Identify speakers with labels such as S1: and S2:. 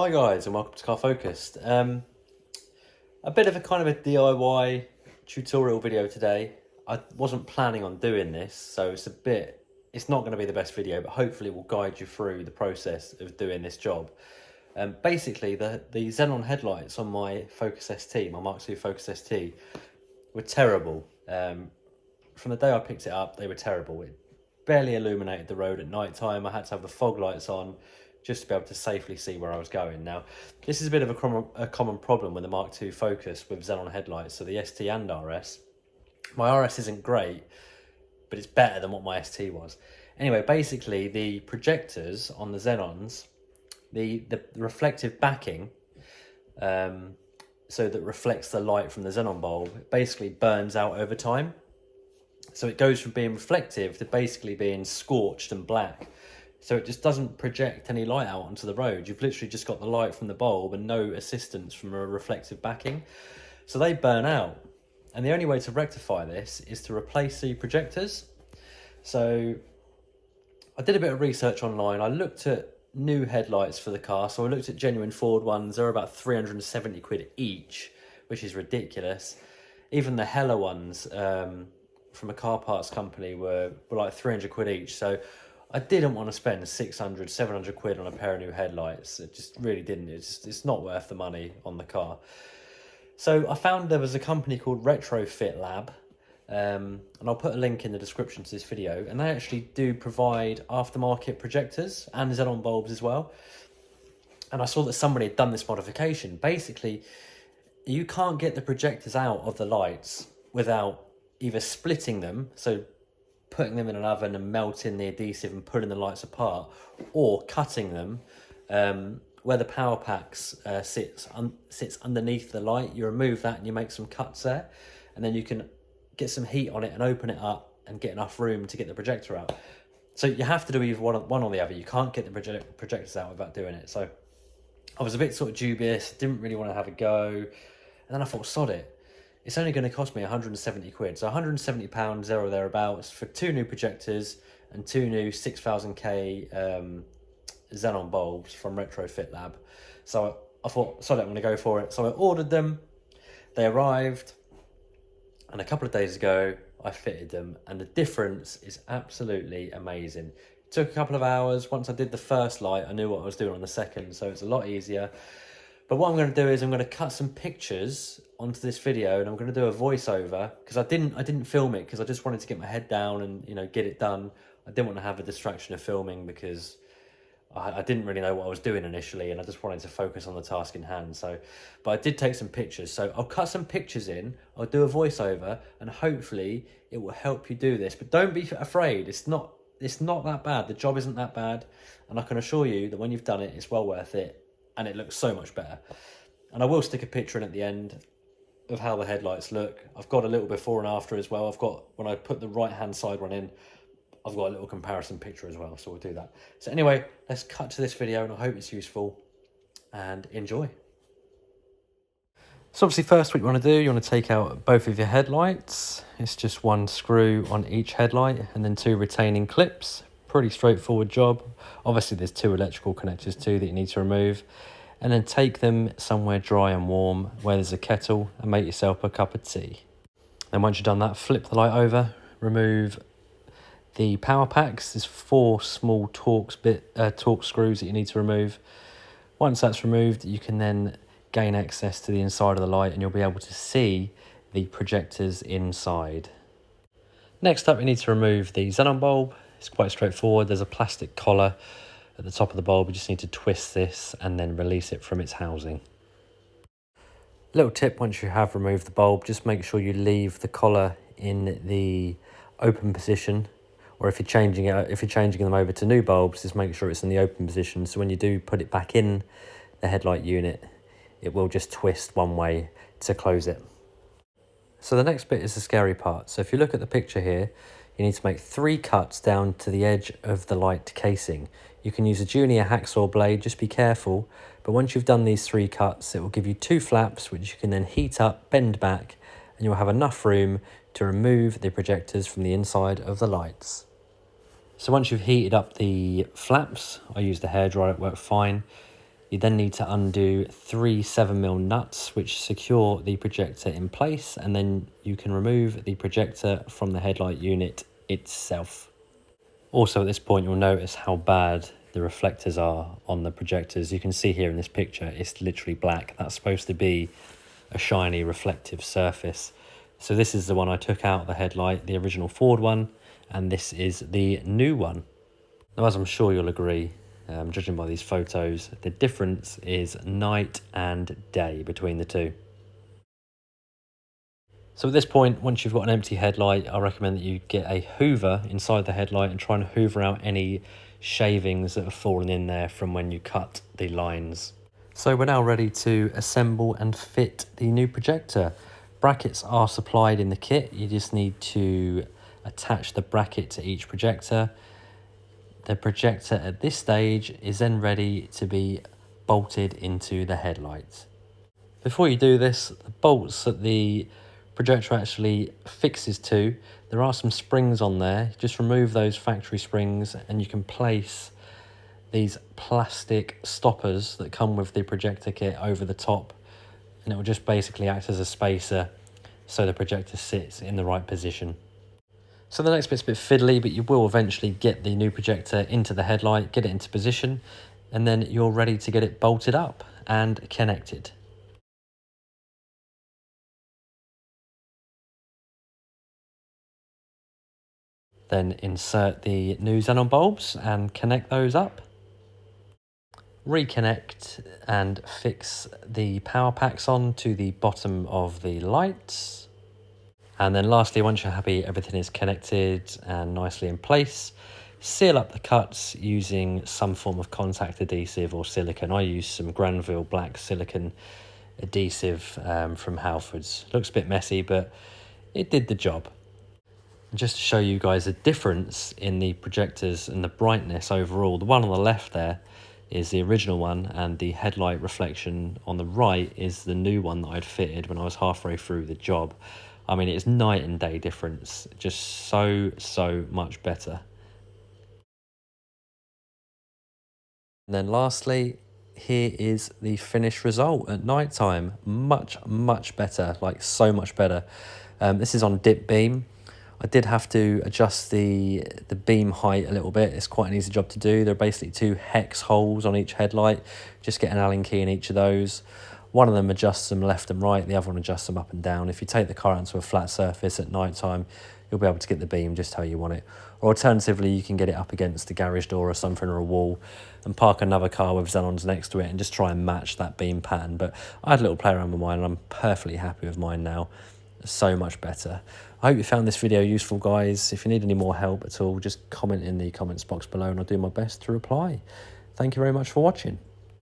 S1: Hi guys and welcome to Car Focused. A bit of a kind of a DIY tutorial video today. I wasn't planning on doing this, so it's not going to be the best video, but hopefully it will guide you through the process of doing this job. Basically, the xenon headlights on my Focus ST, my Mk2 Focus ST, were terrible. From the day I picked it up, they were terrible. It barely illuminated the road at night time. I had to have the fog lights on just to be able to safely see where I was going. Now, this is a bit of a common problem with the Mk2 Focus with xenon headlights, so the ST and RS. My RS isn't great, but it's better than what my ST was. Anyway, basically, the projectors on the xenons, the reflective backing, so that reflects the light from the xenon bulb, basically burns out over time. So it goes from being reflective to basically being scorched and black. So it just doesn't project any light out onto the road. You've literally just got the light from the bulb and no assistance from a reflective backing. So they burn out. And the only way to rectify this is to replace the projectors. So I did a bit of research online. I looked at new headlights for the car. So I looked at genuine Ford ones. They're about 370 quid each, which is ridiculous. Even the Hella ones from a car parts company were like 300 quid each. So I didn't want to spend 600, 700 quid on a pair of new headlights. It just really didn't. It's not worth the money on the car. So I found there was a company called Retrofit Lab, and I'll put a link in the description to this video. And they actually do provide aftermarket projectors and xenon bulbs as well. And I saw that somebody had done this modification. Basically, you can't get the projectors out of the lights without either splitting them, so putting them in an oven and melting the adhesive and pulling the lights apart, or cutting them where the power packs sits underneath the light. You remove that and you make some cuts there, and then you can get some heat on it and open it up and get enough room to get the projector out. So you have to do either one or the other. You can't get the projectors out without doing it. So I was a bit sort of dubious, didn't really want to have a go, and then I thought, sod it. It's only going to cost me 170 quid. So £170, there or thereabouts, for two new projectors and two new 6000K xenon bulbs from Retrofit Lab. So I thought, sorry, I'm going to go for it. So I ordered them. They arrived. And a couple of days ago, I fitted them. And the difference is absolutely amazing. It took a couple of hours. Once I did the first light, I knew what I was doing on the second. So it's a lot easier. But what I'm going to do is I'm going to cut some pictures onto this video, and I'm going to do a voiceover, because I didn't film it because I just wanted to get my head down and, you know, get it done. I didn't want to have a distraction of filming because I didn't really know what I was doing initially, and I just wanted to focus on the task in hand. But I did take some pictures, so I'll cut some pictures in, I'll do a voiceover, and hopefully it will help you do this. But don't be afraid. It's not that bad. The job isn't that bad, and I can assure you that when you've done it, it's well worth it. And it looks so much better. And I will stick a picture in at the end of how the headlights look. I've got a little before and after as well. When I put the right hand side one in, I've got a little comparison picture as well, so we'll do that. So anyway, let's cut to this video, and I hope it's useful, and enjoy. So obviously first what you want to do, you want to take out both of your headlights. It's just one screw on each headlight and then two retaining clips. Pretty straightforward job. Obviously there's two electrical connectors too that you need to remove, and then take them somewhere dry and warm where there's a kettle and make yourself a cup of tea. Then once you've done that, flip the light over, remove the power packs. There's 4 small torque screws that you need to remove. Once that's removed, you can then gain access to the inside of the light, and you'll be able to see the projectors inside. Next up, you need to remove the xenon bulb. It's quite straightforward. There's a plastic collar at the top of the bulb. You just need to twist this and then release it from its housing. Little tip: once you have removed the bulb, just make sure you leave the collar in the open position, or if you're changing them over to new bulbs, just make sure it's in the open position, so when you do put it back in the headlight unit, it will just twist one way to close it. So the next bit is the scary part. So if you look at the picture here, you need to make 3 cuts down to the edge of the light casing. You can use a junior hacksaw blade, just be careful. But once you've done these 3 cuts, it will give you 2 flaps, which you can then heat up, bend back, and you'll have enough room to remove the projectors from the inside of the lights. So once you've heated up the flaps, I used a hairdryer, it worked fine. You then need to undo 3 7mm nuts which secure the projector in place, and then you can remove the projector from the headlight unit itself. Also at this point you'll notice how bad the reflectors are on the projectors. You can see here in this picture it's literally black. That's supposed to be a shiny reflective surface. So this is the one I took out of the headlight, the original Ford one, and this is the new one. Now, as I'm sure you'll agree, judging by these photos, the difference is night and day between the two. So at this point, once you've got an empty headlight, I recommend that you get a hoover inside the headlight and try and hoover out any shavings that have fallen in there from when you cut the lines. So we're now ready to assemble and fit the new projector. Brackets are supplied in the kit. You just need to attach the bracket to each projector. The projector at this stage is then ready to be bolted into the headlight. Before you do this, the bolts that the projector actually fixes to, there are some springs on there. Just remove those factory springs and you can place these plastic stoppers that come with the projector kit over the top, and it will just basically act as a spacer so the projector sits in the right position. So the next bit's a bit fiddly, but you will eventually get the new projector into the headlight, get it into position, and then you're ready to get it bolted up and connected. Then insert the new xenon bulbs and connect those up. Reconnect and fix the power packs on to the bottom of the lights. And then lastly, once you're happy everything is connected and nicely in place, seal up the cuts using some form of contact adhesive or silicone. I use some Granville black silicone adhesive from Halfords. Looks a bit messy, but it did the job. And just to show you guys a difference in the projectors and the brightness overall, the one on the left there is the original one, and the headlight reflection on the right is the new one that I'd fitted when I was halfway through the job. I mean, it's night and day difference, just so much better. And then lastly, here is the finished result at night time. Much better, like so much better. This is on dip beam. I did have to adjust the beam height a little bit. It's quite an easy job to do. There are basically 2 hex holes on each headlight. Just get an Allen key in each of those. One of them adjusts them left and right, the other one adjusts them up and down. If you take the car onto a flat surface at night time, you'll be able to get the beam just how you want it. Or alternatively, you can get it up against the garage door or something, or a wall, and park another car with xenons next to it and just try and match that beam pattern. But I had a little play around with mine and I'm perfectly happy with mine now. So much better. I hope you found this video useful, guys. If you need any more help at all, just comment in the comments box below and I'll do my best to reply. Thank you very much for watching.